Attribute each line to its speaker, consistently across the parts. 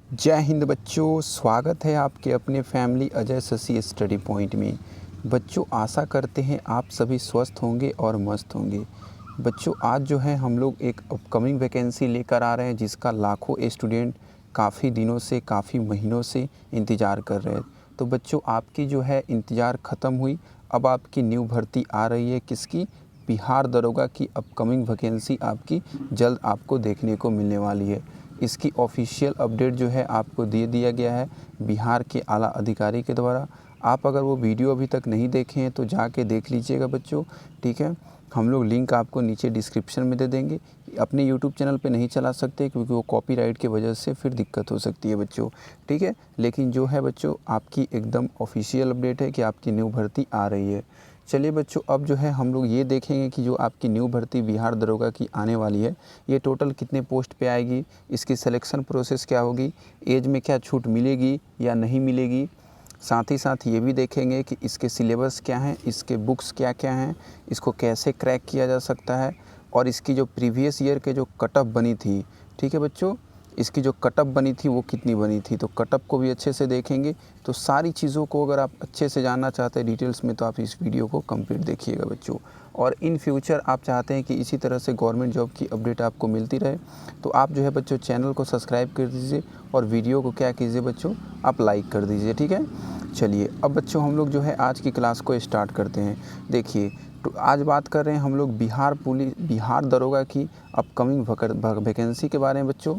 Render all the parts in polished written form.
Speaker 1: जय हिंद बच्चों, स्वागत है आपके अपने family Ajay Shashi study point में। बच्चों, आशा करते हैं आप सभी स्वस्थ होंगे और मस्त होंगे। बच्चों, आज जो है हम लोग एक अपकमिंग वैकेंसी लेकर आ रहे हैं जिसका लाखों स्टूडेंट काफ़ी दिनों से, काफ़ी महीनों से इंतज़ार कर रहे हैं। तो बच्चों, आपकी जो है इंतज़ार ख़त्म हुई। अब आपकी न्यू भर्ती आ रही है। किसकी? बिहार दरोगा की अपकमिंग वैकेंसी आपकी जल्द आपको देखने को मिलने वाली है। इसकी ऑफिशियल अपडेट जो है आपको दे दिया गया है बिहार के आला अधिकारी के द्वारा। आप अगर वो वीडियो अभी तक नहीं देखे हैं तो जाके देख लीजिएगा बच्चों, ठीक है। हम लोग लिंक आपको नीचे डिस्क्रिप्शन में दे देंगे। अपने यूट्यूब चैनल पे नहीं चला सकते क्योंकि वो कॉपीराइट की वजह से फिर दिक्कत हो सकती है बच्चों, ठीक है। लेकिन जो है बच्चों, आपकी एकदम ऑफिशियल अपडेट है कि आपकी न्यू भर्ती आ रही है। चलिए बच्चों, अब जो है हम लोग ये देखेंगे कि जो आपकी न्यू भर्ती बिहार दरोगा की आने वाली है, ये टोटल कितने पोस्ट पे आएगी, इसकी सिलेक्शन प्रोसेस क्या होगी, एज में क्या छूट मिलेगी या नहीं मिलेगी। साथ ही साथ ये भी देखेंगे कि इसके सिलेबस क्या हैं, इसके बुक्स क्या क्या हैं, इसको कैसे क्रैक किया जा सकता है, और इसकी जो प्रीवियस ईयर के जो कट ऑफ बनी थी, ठीक है बच्चों, इसकी जो कट ऑफ बनी थी वो कितनी बनी थी, तो कट ऑफ को भी अच्छे से देखेंगे। तो सारी चीज़ों को अगर आप अच्छे से जानना चाहते हैं डिटेल्स में, तो आप इस वीडियो को कंप्लीट देखिएगा बच्चों। और इन फ्यूचर आप चाहते हैं कि इसी तरह से गवर्नमेंट जॉब की अपडेट आपको मिलती रहे, तो आप जो है बच्चों चैनल को सब्सक्राइब कर दीजिए और वीडियो को क्या कीजिए बच्चों, आप लाइक कर दीजिए, ठीक है। चलिए अब बच्चों हम लोग जो है आज की क्लास को स्टार्ट करते हैं। देखिए, तो आज बात कर रहे हैं हम लोग बिहार दरोगा की अपकमिंग वैकेंसी के बारे में बच्चों।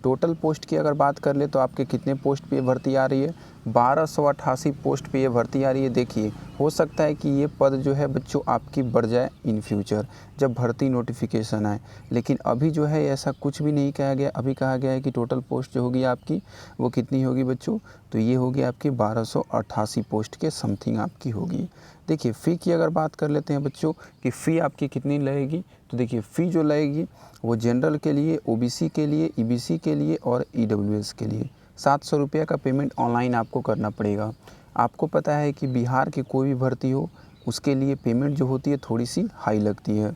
Speaker 1: टोटल पोस्ट की अगर बात कर ले तो आपके कितने पोस्ट पे भर्ती आ रही है? 1288 पोस्ट पे ये भर्ती आ रही है। देखिए, हो सकता है कि ये पद जो है बच्चों आपकी बढ़ जाए इन फ्यूचर जब भर्ती नोटिफिकेशन आए, लेकिन अभी जो है ऐसा कुछ भी नहीं कहा गया। अभी कहा गया है कि टोटल पोस्ट जो होगी आपकी वो कितनी होगी बच्चों, तो ये होगी आपकी 1288 पोस्ट के समथिंग आपकी होगी। देखिए, फ़ी की अगर बात कर लेते हैं बच्चों कि फ़ी आपकी कितनी लगेगी, तो देखिए फ़ी जो लगेगी वो जनरल के लिए, ओबीसी के लिए, ईबीसी के लिए और ईडब्ल्यूएस के लिए 700 रुपये का पेमेंट ऑनलाइन आपको करना पड़ेगा। आपको पता है कि बिहार की कोई भी भर्ती हो उसके लिए पेमेंट जो होती है थोड़ी सी हाई लगती है।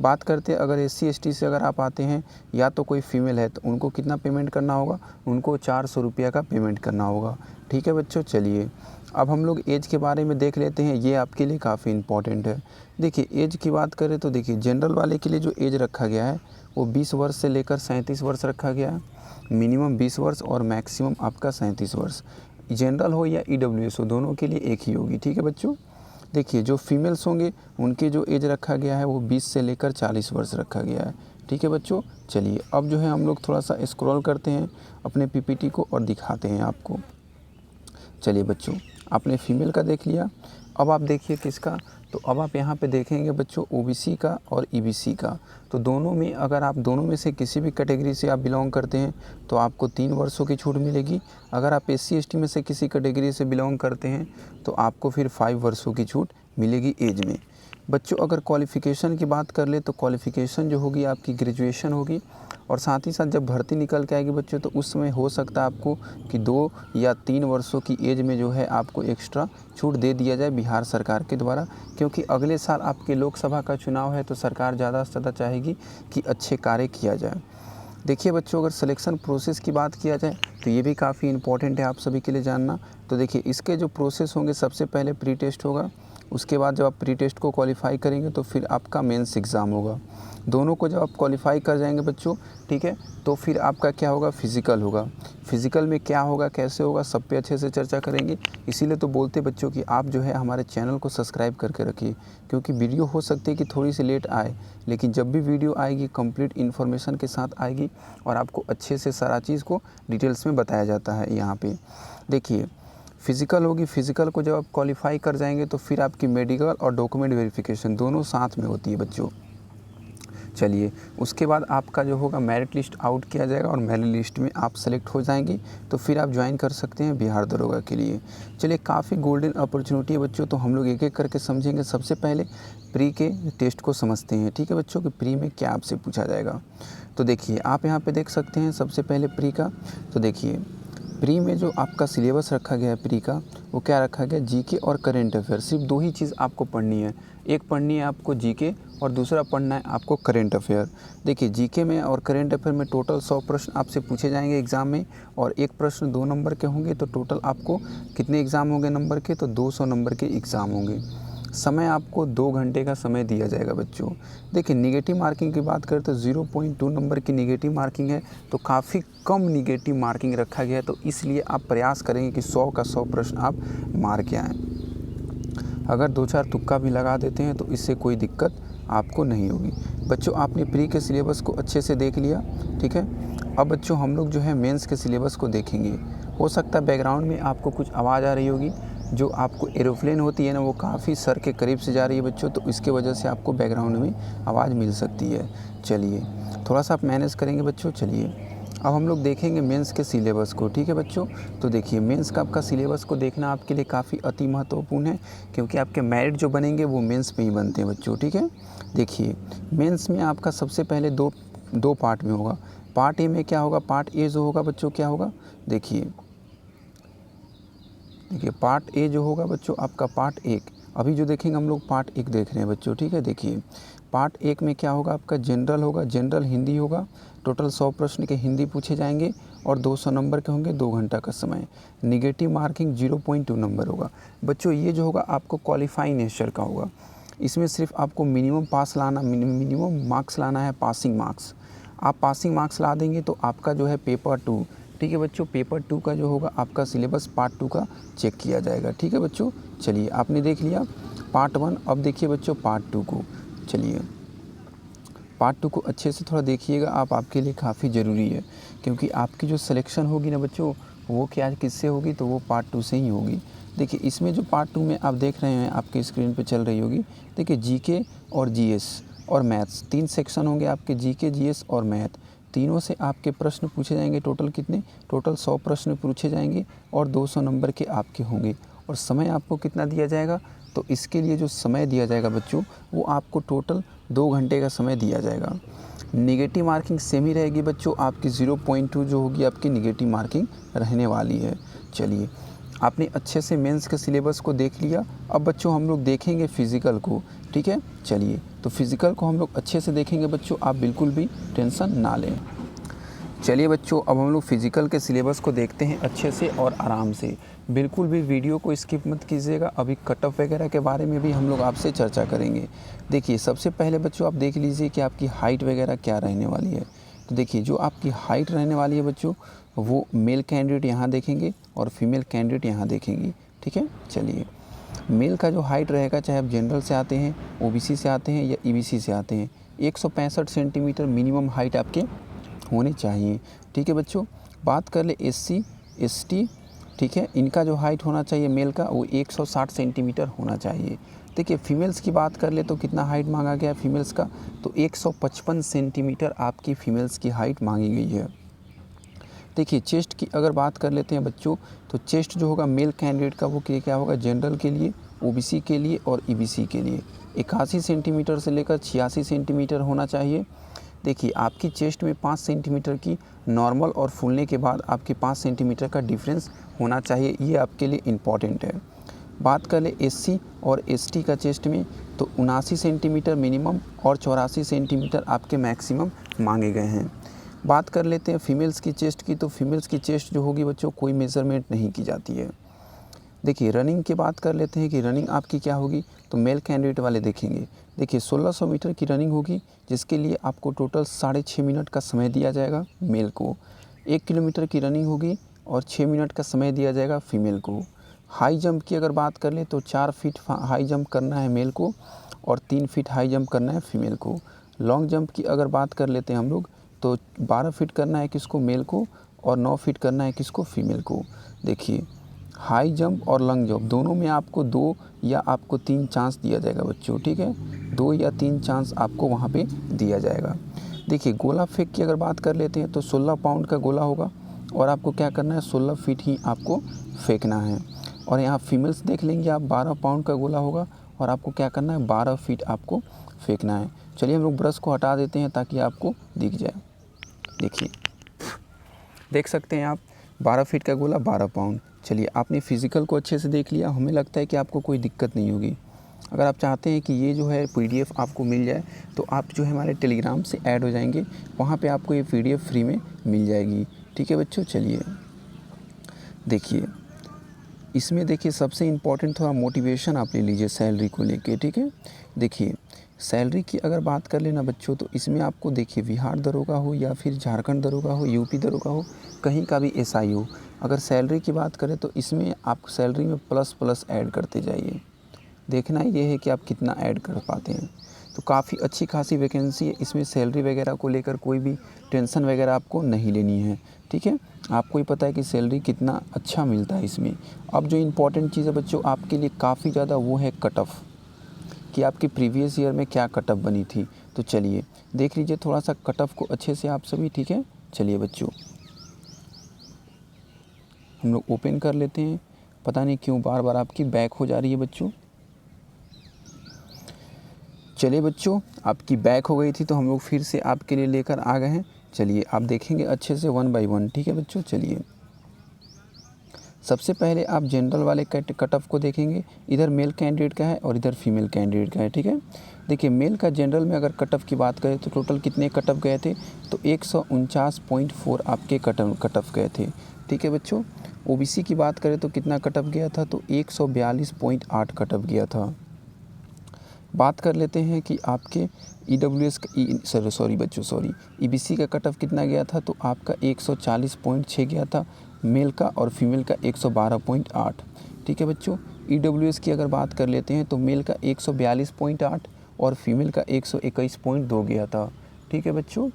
Speaker 1: बात करते हैं अगर एससी एसटी से अगर आप आते हैं या तो कोई फीमेल है तो उनको कितना पेमेंट करना होगा, उनको 400 रुपये का पेमेंट करना होगा, ठीक है बच्चों। चलिए अब हम लोग एज के बारे में देख लेते हैं, ये आपके लिए काफ़ी इम्पॉर्टेंट है। देखिए एज की बात करें तो देखिए जनरल वाले के लिए जो एज रखा गया है वो 20 वर्ष से लेकर 37 वर्ष रखा गया है। मिनिमम 20 वर्ष और मैक्सिमम आपका 37 वर्ष। जनरल हो या ईडब्ल्यूएस हो, दोनों के लिए एक ही होगी, ठीक है बच्चों। देखिए जो फीमेल्स होंगे उनके जो एज रखा गया है वो 20 से लेकर 40 वर्ष रखा गया है, ठीक है बच्चों। चलिए अब जो है हम लोग थोड़ा सा स्क्रॉल करते हैं अपने पीपीटी को और दिखाते हैं आपको। चलिए बच्चों, आपने फीमेल का देख लिया, अब आप देखिए किसका, तो अब आप यहाँ पे देखेंगे बच्चों ओबीसी का और ईबीसी का। तो दोनों में अगर आप दोनों में से किसी भी कैटेगरी से आप बिलोंग करते हैं तो आपको 3 वर्षों की छूट मिलेगी। अगर आप एससी एसटी में से किसी कैटेगरी से बिलोंग करते हैं तो आपको फिर 5 वर्षों की छूट मिलेगी एज में। बच्चों अगर क्वालिफ़िकेशन की बात कर ले तो क्वालिफ़िकेशन जो होगी आपकी ग्रेजुएशन होगी, और साथ ही साथ जब भर्ती निकल के आएगी बच्चों तो उस समय हो सकता है आपको कि 2 या 3 वर्षों की एज में जो है आपको एक्स्ट्रा छूट दे दिया जाए बिहार सरकार के द्वारा, क्योंकि अगले साल आपके लोकसभा का चुनाव है तो सरकार ज़्यादा से ज़्यादा चाहेगी कि अच्छे कार्य किया जाए। देखिए बच्चों, अगर सिलेक्शन प्रोसेस की बात किया जाए तो ये भी काफ़ी इंपॉर्टेंट है आप सभी के लिए जानना। तो देखिए इसके जो प्रोसेस होंगे, सबसे पहले प्री टेस्ट होगा, उसके बाद जब आप प्री टेस्ट को क्वालिफाई करेंगे तो फिर आपका मेंस एग्ज़ाम होगा। दोनों को जब आप क्वालिफाई कर जाएंगे बच्चों, ठीक है, तो फिर आपका क्या होगा, फिज़िकल होगा। फिज़िकल में क्या होगा, कैसे होगा, सब पे अच्छे से चर्चा करेंगे। इसीलिए तो बोलते बच्चों कि आप जो है हमारे चैनल को सब्सक्राइब करके रखिए, क्योंकि वीडियो हो सकती है कि थोड़ी सी लेट आए, लेकिन जब भी वीडियो आएगी कंप्लीट इन्फॉर्मेशन के साथ आएगी और आपको अच्छे से सारा चीज़ को डिटेल्स में बताया जाता है यहाँ पे। देखिए फ़िज़िकल होगी, फ़िज़िकल को जब आप क्वालिफाई कर जाएंगे तो फिर आपकी मेडिकल और डॉक्यूमेंट वेरिफिकेशन दोनों साथ में होती है बच्चों। चलिए उसके बाद आपका जो होगा मेरिट लिस्ट आउट किया जाएगा और मेरिट लिस्ट में आप सेलेक्ट हो जाएंगे तो फिर आप ज्वाइन कर सकते हैं बिहार दरोगा के लिए। चलिए काफ़ी गोल्डन अपॉर्चुनिटी है बच्चों, तो हम लोग एक एक करके समझेंगे। सबसे पहले प्री के टेस्ट को समझते हैं, ठीक है बच्चों, कि प्री में क्या आपसे पूछा जाएगा। तो देखिए आप यहाँ पे देख सकते हैं सबसे पहले प्री का। तो देखिए प्री में जो आपका सिलेबस रखा गया है प्री का, वो क्या रखा गया, जीके और करेंट अफेयर। सिर्फ 2 ही चीज़ आपको पढ़नी है, एक पढ़नी है आपको जीके और दूसरा पढ़ना है आपको करंट अफेयर। देखिए जीके में और करंट अफेयर में टोटल 100 प्रश्न आपसे पूछे जाएंगे एग्ज़ाम में, और एक प्रश्न 2 नंबर के होंगे, तो टोटल आपको कितने एग्ज़ाम होंगे नंबर के, तो 200 नंबर के एग्ज़ाम होंगे। समय आपको 2 घंटे का समय दिया जाएगा बच्चों। देखिए नेगेटिव मार्किंग की बात करें तो 0.2 नंबर की नेगेटिव मार्किंग है, तो काफ़ी कम नेगेटिव मार्किंग रखा गया है, तो इसलिए आप प्रयास करेंगे कि 100 का 100 प्रश्न आप मार के आएँ। अगर 2-4 तुक्का भी लगा देते हैं तो इससे कोई दिक्कत आपको नहीं होगी। बच्चों आपने प्री के सिलेबस को अच्छे से देख लिया, ठीक है। अब बच्चों हम लोग जो है मेंस के सिलेबस को देखेंगे। हो सकता है बैकग्राउंड में आपको कुछ आवाज़ आ रही होगी, जो आपको एरोप्लेन होती है ना, वो काफ़ी सर के करीब से जा रही है बच्चों, तो इसके वजह से आपको बैकग्राउंड में आवाज़ मिल सकती है। चलिए थोड़ा सा आप मैनेज करेंगे बच्चों। चलिए अब हम लोग देखेंगे मेंस के सिलेबस को, ठीक है बच्चों। तो देखिए मेंस का आपका सिलेबस को देखना आपके लिए काफ़ी अति महत्वपूर्ण है, क्योंकि आपके मेरिट जो बनेंगे वो मेंस में ही बनते हैं बच्चों, ठीक है। देखिए मेंस में आपका सबसे पहले दो पार्ट में होगा। पार्ट ए में क्या होगा, पार्ट ए जो होगा बच्चों क्या होगा, देखिए पार्ट ए जो होगा बच्चों आपका पार्ट 1, अभी जो देखेंगे हम लोग पार्ट 1 देख रहे हैं बच्चों, ठीक है। देखिए पार्ट 1 में क्या होगा, आपका जनरल होगा, जनरल हिंदी होगा। टोटल 100 प्रश्न के हिंदी पूछे जाएंगे और 200 नंबर के होंगे, 2 घंटा का समय। निगेटिव मार्किंग 0.2 नंबर होगा बच्चों। ये जो होगा आपको क्वालिफाइंग नेचर का होगा। इसमें सिर्फ आपको मिनिमम मार्क्स लाना है, पासिंग मार्क्स। आप पासिंग मार्क्स ला देंगे तो आपका जो है पेपर 2, ठीक है बच्चों, पेपर 2 का जो होगा आपका सिलेबस पार्ट 2 का चेक किया जाएगा, ठीक है बच्चों। चलिए आपने देख लिया पार्ट 1, अब देखिए बच्चों पार्ट 2 को। चलिए पार्ट 2 को अच्छे से थोड़ा देखिएगा आप, आपके लिए काफ़ी ज़रूरी है, क्योंकि आपकी जो सिलेक्शन होगी ना बच्चों, वो क्या किससे होगी, तो वो पार्ट 2 से ही होगी। देखिए इसमें जो पार्ट 2 में आप देख रहे हैं, आपके स्क्रीन पे चल रही होगी। देखिए जीके और जीएस और मैथ्स 3 सेक्शन होंगे आपके, जीके जीएस और मैथ। तीनों से आपके प्रश्न पूछे जाएंगे। टोटल कितने, टोटल 100 प्रश्न पूछे जाएंगे और 200 नंबर के आपके होंगे। और समय आपको कितना दिया जाएगा, तो इसके लिए जो समय दिया जाएगा बच्चों, वो आपको टोटल 2 घंटे का समय दिया जाएगा। नेगेटिव मार्किंग सेम ही रहेगी बच्चों, आपकी 0.2 जो होगी आपकी नेगेटिव मार्किंग रहने वाली है। चलिए आपने अच्छे से मेंस के सिलेबस को देख लिया। अब बच्चों हम लोग देखेंगे फ़िज़िकल को, ठीक है। चलिए तो फिज़िकल को हम लोग अच्छे से देखेंगे बच्चों, आप बिल्कुल भी टेंशन ना लें। चलिए बच्चों अब हम लोग फ़िज़िकल के सिलेबस को देखते हैं अच्छे से और आराम से। बिल्कुल भी वीडियो को स्किप मत कीजिएगा, अभी कट ऑफ वगैरह के बारे में भी हम लोग आपसे चर्चा करेंगे। देखिए सबसे पहले बच्चों आप देख लीजिए कि आपकी हाइट वगैरह क्या रहने वाली है। तो देखिए जो आपकी हाइट रहने वाली है बच्चों, वो मेल कैंडिडेट यहाँ देखेंगे और फीमेल कैंडिडेट यहाँ देखेंगी, ठीक है। चलिए मेल का जो हाइट रहेगा, चाहे आप जनरल से आते हैं, ओबीसी से आते हैं या ईबीसी से आते हैं, 165 सेंटीमीटर मिनिमम हाइट आपके होने चाहिए, ठीक है बच्चों। बात कर ले एससी एसटी, ठीक है, इनका जो हाइट होना चाहिए मेल का, वो 160 सेंटीमीटर होना चाहिए। देखिए फीमेल्स की बात कर ले तो कितना हाइट मांगा गया है फीमेल्स का, तो 155 सेंटीमीटर आपकी फ़ीमेल्स की हाइट मांगी गई है। देखिए चेस्ट की अगर बात कर लेते हैं बच्चों, तो चेस्ट जो होगा मेल कैंडिडेट का वो क्या होगा, जनरल के लिए, ओबीसी के लिए और ईबीसी के लिए 81 सेंटीमीटर से लेकर 86 सेंटीमीटर होना चाहिए। देखिए आपकी चेस्ट में 5 सेंटीमीटर की नॉर्मल और फूलने के बाद आपके 5 सेंटीमीटर का डिफरेंस होना चाहिए, ये आपके लिए इम्पॉर्टेंट है। बात कर ले एससी और एसटी का चेस्ट में, तो 79 सेंटीमीटर मिनिमम और 84 सेंटीमीटर आपके मैक्सिमम मांगे गए हैं। बात कर लेते हैं फीमेल्स की चेस्ट की, तो फीमेल्स की चेस्ट जो होगी बच्चों कोई मेज़रमेंट नहीं की जाती है। देखिए रनिंग की बात कर लेते हैं कि रनिंग आपकी क्या होगी, तो मेल कैंडिडेट वाले देखेंगे। देखिए 1600 मीटर की रनिंग होगी, जिसके लिए आपको टोटल 6.5 मिनट का समय दिया जाएगा मेल को। 1 किलोमीटर की रनिंग होगी और 6 मिनट का समय दिया जाएगा फीमेल को। हाई जंप की अगर बात कर ले तो 4 फीट हाई जंप करना है मेल को और 3 फीट हाई जंप करना है फीमेल को। लॉन्ग जंप की अगर बात कर लेते हैं हम लोग, तो 12 फीट करना है किसको, मेल को, और 9 फीट करना है किसको, फीमेल को। देखिए हाई जंप और लॉन्ग जंप दोनों में आपको 2 या आपको 3 चांस दिया जाएगा बच्चों, ठीक है, 2 या 3 चांस आपको वहाँ पे दिया जाएगा। देखिए गोला फेंक की अगर बात कर लेते हैं, तो 16 पाउंड का गोला होगा और आपको क्या करना है, 16 फीट ही आपको फेंकना है। और यहाँ फीमेल्स देख लेंगे आप, 12 पाउंड का गोला होगा और आपको क्या करना है, 12 फीट आपको फेंकना है। चलिए हम लोग ब्रश को हटा देते हैं ताकि आपको दिख जाए। देखिए देख सकते हैं आप, 12 फीट का गोला 12 पाउंड। चलिए आपने फ़िज़िकल को अच्छे से देख लिया, हमें लगता है कि आपको कोई दिक्कत नहीं होगी। अगर आप चाहते हैं कि ये जो है PDF आपको मिल जाए तो आप जो है हमारे टेलीग्राम से ऐड हो जाएंगे, वहाँ पे आपको ये PDF फ्री में मिल जाएगी। ठीक है बच्चों, चलिए देखिए इसमें देखिए सबसे इम्पॉर्टेंट थोड़ा मोटिवेशन आप ले लीजिए सैलरी को लेके। ठीक है, देखिए सैलरी की अगर बात कर लेना बच्चों तो इसमें आपको देखिए बिहार दरोगा हो या फिर झारखंड दरोगा हो, यूपी दरोगा हो, कहीं का भी SI हो, अगर सैलरी की बात करें तो इसमें आप सैलरी में प्लस प्लस ऐड करते जाइए। देखना ये है कि आप कितना ऐड कर पाते हैं। तो काफ़ी अच्छी खासी वैकेंसी है, इसमें सैलरी वगैरह को लेकर कोई भी टेंशन वगैरह आपको नहीं लेनी है। ठीक है, आपको ही पता है कि सैलरी कितना अच्छा मिलता है इसमें। अब जो इम्पोर्टेंट चीज़ है बच्चों आपके लिए काफ़ी ज़्यादा, वो है कट ऑफ, कि आपकी प्रीवियस ईयर में क्या कट ऑफ बनी थी। तो चलिए देख लीजिए थोड़ा सा कट ऑफ को अच्छे से आप सभी। ठीक है, चलिए बच्चों हम लोग ओपन कर लेते हैं। पता नहीं क्यों बार बार आपकी बैक हो जा रही है बच्चों। चलिए बच्चों, आपकी बैक हो गई थी तो हम लोग फिर से आपके लिए लेकर आ गए हैं। चलिए आप देखेंगे अच्छे से 1 बाय 1। ठीक है बच्चों, चलिए सबसे पहले आप जनरल वाले कट ऑफ को देखेंगे। इधर मेल कैंडिडेट का है और इधर फीमेल कैंडिडेट का है। ठीक है, देखिए मेल का जनरल में अगर कट ऑफ की बात करें तो टोटल कितने कट ऑफ गए थे, तो 149.4 आपके कट ऑफ गए थे। ठीक है बच्चों, OBC की बात करें तो कितना कट ऑफ गया था, तो 142.8 कट ऑफ गया था। बात कर लेते हैं कि आपके EWS EBC का कट ऑफ कितना गया था, तो आपका 140.6 गया था मेल का, और फीमेल का 112.8। ठीक है बच्चों, EWS की अगर बात कर लेते हैं तो मेल का 142.8 और फीमेल का 121.2 गया था। ठीक है बच्चों,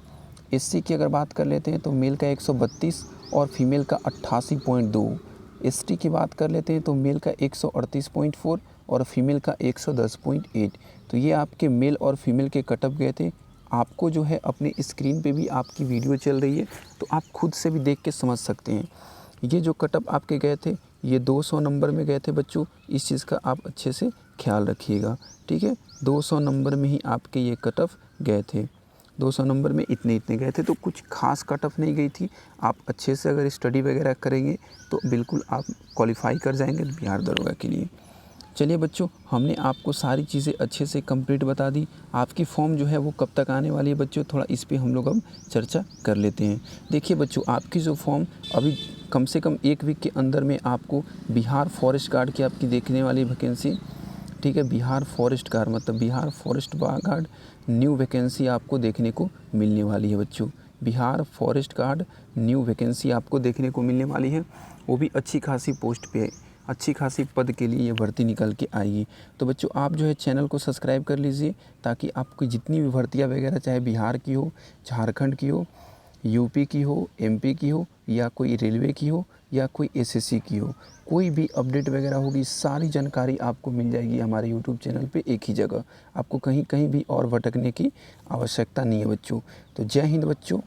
Speaker 1: SC की अगर बात कर लेते हैं तो मेल का 132 और फीमेल का 88.2। ST की बात कर लेते हैं तो मेल का 138.4 और फीमेल का 110.8। तो ये आपके मेल और फीमेल के कट ऑफ गए थे। आपको जो है अपने स्क्रीन पे भी आपकी वीडियो चल रही है तो आप खुद से भी देख के समझ सकते हैं। ये जो कट ऑफ आपके गए थे ये 200 नंबर में गए थे बच्चों, इस चीज़ का आप अच्छे से ख्याल रखिएगा। ठीक है, 200 नंबर में ही आपके ये कट ऑफ गए थे। 200 नंबर में इतने गए थे, तो कुछ खास कट ऑफ नहीं गई थी। आप अच्छे से अगर स्टडी वगैरह करेंगे तो बिल्कुल आप क्वालिफाई कर जाएंगे बिहार दरोगा के लिए। चलिए बच्चों, हमने आपको सारी चीज़ें अच्छे से कंप्लीट बता दी। आपकी फॉर्म जो है वो कब तक आने वाली है बच्चों, थोड़ा इस पे हम लोग अब चर्चा कर लेते हैं। देखिए बच्चों, आपकी जो फॉर्म अभी कम से कम 1 वीक के अंदर में आपको बिहार फॉरेस्ट गार्ड की आपकी देखने वाली वैकेंसी। ठीक है, बिहार फॉरेस्ट गार्ड मतलब Bihar forest guard new vacancy आपको देखने को मिलने वाली है बच्चों। Bihar forest guard new vacancy आपको देखने को मिलने वाली है, वो भी अच्छी खासी पोस्ट पे, अच्छी खासी पद के लिए ये भर्ती निकल के आएगी। तो बच्चों आप जो है चैनल को सब्सक्राइब कर लीजिए, ताकि आपकी जितनी भी भर्तियाँ वगैरह, चाहे बिहार की हो, झारखंड की हो, यूपी की हो, MP की हो, या कोई रेलवे की हो, या कोई SSC की हो, कोई भी अपडेट वगैरह होगी, सारी जानकारी आपको मिल जाएगी हमारे YouTube चैनल पे एक ही जगह। आपको कहीं भी और भटकने की आवश्यकता नहीं है बच्चों। तो जय हिंद बच्चों।